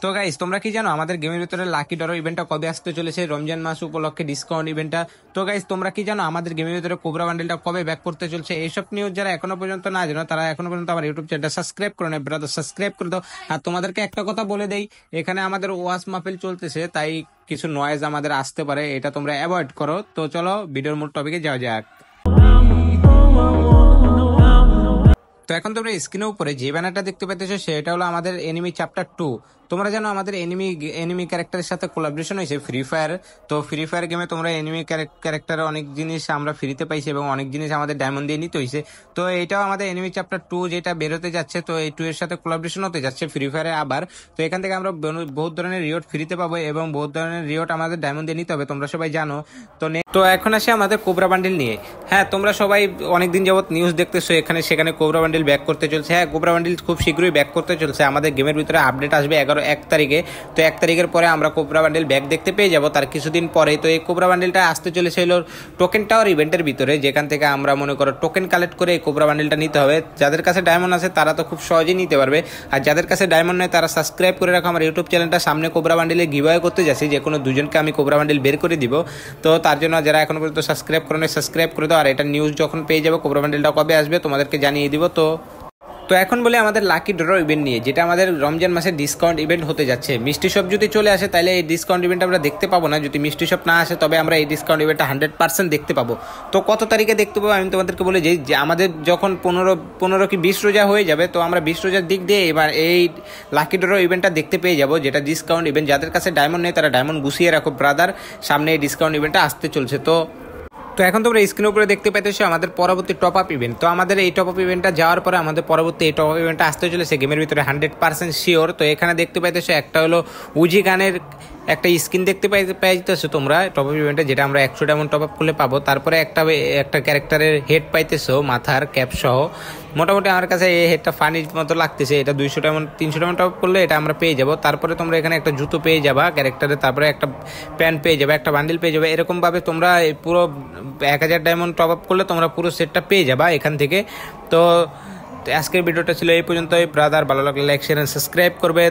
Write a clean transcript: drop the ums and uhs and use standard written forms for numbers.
তো গাইস, তোমরা কি জানো আমাদের গেমের ভিতরে লাকি ড্র ইভেন্টটা কবে আসতে চলেছে? রমজান মাস উপলক্ষে ডিসকাউন্ট ইভেন্টটা। তো গাইস, তোমরা কি জানো আমাদের গেমের ভিতরে কোবরা বান্ডেলটা কবে ব্যাক করতে চলছে? এইসব নিউজ যারা এখনো পর্যন্ত না জানো তারা এখনো পর্যন্ত আমার ইউটিউব চ্যানেলটা সাবস্ক্রাইব করে নেয় ব্রাদার, সাবস্ক্রাইব করে দাও। আর তোমাদেরকে একটা কথা বলে দেই, এখানে আমাদের ওয়াজ মাহফিল চলতেছে, তাই কিছু নয়েজ আমাদের আসতে পারে, এটা তোমরা অ্যাভয়েড করো। তো চলো ভিডিওর মূল টপিকে যাওয়া যাক। তো এখন তোমরা স্ক্রিনের উপরে যে ব্যানারটা দেখতে পাইতেছো সেটা হলো আমাদের এনিমি চ্যাপ্টার 2। তোমরা জানো আমাদের এনিমি ক্যারেক্টারের সাথে কোলাবোরেশন হয়েছে ফ্রি ফায়ার। তো ফ্রি ফায়ার গেমে তোমরা এনিমি ক্যারেক্টারে অনেক জিনিস আমরা ফ্রিতে পাইছি এবং অনেক জিনিস আমাদের ডায়মন্ড দিয়ে নিতে হয়েছে। তো এটাও আমাদের এনিমি চ্যাপ্টার 2 যেটা বেরোতে যাচ্ছে, তো এই 2 এর সাথে কোলাবোরেশন হতে যাচ্ছে ফ্রি ফায়ারে আবার। তো এখান থেকে আমরা বহুত ধরনের রিওয়ার্ড ফ্রিতে পাবো এবং বহুত ধরনের রিওয়ার্ড আমাদের ডায়মন্ড দিয়ে নিতে হবে, তোমরা সবাই জানো। তো এখন আসে আমাদের কোবরা বান্ডেল নিয়ে। হ্যাঁ, তোমরা সবাই অনেকদিন যাবত নিউজ দেখতেছো এখানে সেখানে কোবরা বান্ডেল ব্যাক করতে চলছে। হ্যাঁ, কোবরা বান্ডেল খুব শীঘ্রই ব্যাক করতে চলছে। আমাদের গেমের ভিতরে আপডেট আসবে 1 তারিখে। তো 1 তারিখের পরে আমরা কোবরা বান্ডেল ব্যাক দেখতে পেয়ে যাবো তার কিছুদিন পরে। তো এই কোবরা বান্ডেলটা আসতে চলেছে হলো টোকেন টাওয়ার ইভেন্টের ভিতরে, যেখান থেকে আমরা মনে করো টোকেন কালেক্ট করে এই কোবরা বান্ডেলটা নিতে হবে। যাদের কাছে ডায়মন্ড আছে তারা তো খুব সহজেই নিতে পারবে, আর যাদের কাছে ডায়মন্ড নেই তারা সাবস্ক্রাইব করে রাখো আমার ইউটিউব চ্যানেলটা। সামনে কোবরা বান্ডেলে গিভঅ্যাওয়ে করতে যাচ্ছি, যে কোনো দুজনকে আমি কোবরা বান্ডেল বের করে দিব। তো তার জন্য যারা এখনো পর্যন্ত সাবস্ক্রাইব করে নেই সাবস্ক্রাইব করে দাও, আর এটা নিউজ যখন পেয়ে যাবো কোবরা বান্ডেলটা কবে আসবে তোমাদেরকে জানিয়ে দিব। তো এখন বলে আমাদের লাকি ড্র ইভেন্ট নিয়ে, যেটা আমাদের রমজান মাসের ডিসকাউন্ট ইভেন্ট হতে যাচ্ছে। মিষ্টি শপ যদি চলে আসে তাহলে এই ডিসকাউন্ট ইভেন্ট আমরা দেখতে পাবো না, যদি মিষ্টি শপ না আসে তবে আমরা এই ডিসকাউন্ট ইভেন্টটা 100% দেখতে পাবো। তো কত তারিখে দেখতে পাবো আমি তোমাদেরকে বলে যাই, যে আমাদের যখন 15 কি 20 রোজা হয়ে যাবে, তো আমরা 20 রোজার দিক দিয়ে এবার এই লাকি ড্র ইভেন্টটা দেখতে পেয়ে যাবো, যেটা ডিসকাউন্ট ইভেন্ট। যাদের কাছে ডায়মন্ড নেই তারা ডায়মন্ড গুছিয়ে রাখো ব্রাদার, সামনে এই ডিসকাউন্ট ইভেন্টটা আসতে চলছে। তো এখন তোমরা স্ক্রিনের উপরে দেখতে পাইতেছো আমাদের পরবর্তী টপ আপ ইভেন্ট। তো আমাদের এই টপ আপ ইভেন্টটা যাওয়ার পরে আমাদের পরবর্তী এই টপ আপ ইভেন্টটা আসতে চলেছে গেমের ভিতরে 100% শিওর। তো এখানে দেখতে পাইতেছো একটা হলো উজি গানের একটা স্কিন দেখতে পাইতেছো তোমরা টপ আপ ইভেন্টে, যেটা আমরা 100 ডায়মন্ড টপ আপ করলে পাবো। তারপরে একটা ক্যারেক্টারের হেড পাইতেছো মাথার ক্যাপ সহ। মোটামুটি আমার কাছে এই হেডটা ফানি মতো লাগতেছে, এটা 200 ডায়মন্ড 300 ডায়মন্ড টপ আপ করলে এটা আমরা পেয়ে যাবো। তারপরে তোমরা এখানে একটা জুতো পেয়ে যাবা ক্যারেক্টারে, তারপরে একটা প্যান্ট পেয়ে যাবে, একটা বান্ডিল পেয়ে যাবে। এরকমভাবে তোমরা পুরো 1000 ডায়মন্ড টপ আপ করলে তোমরা পুরো সেটটা পেয়ে যাবা এখান থেকে। তো আজকের ভিডিওটা ছিল এই পর্যন্তই ব্রাদার, ভালো লাগলে লাইক শেয়ার এন্ড সাবস্ক্রাইব করবে।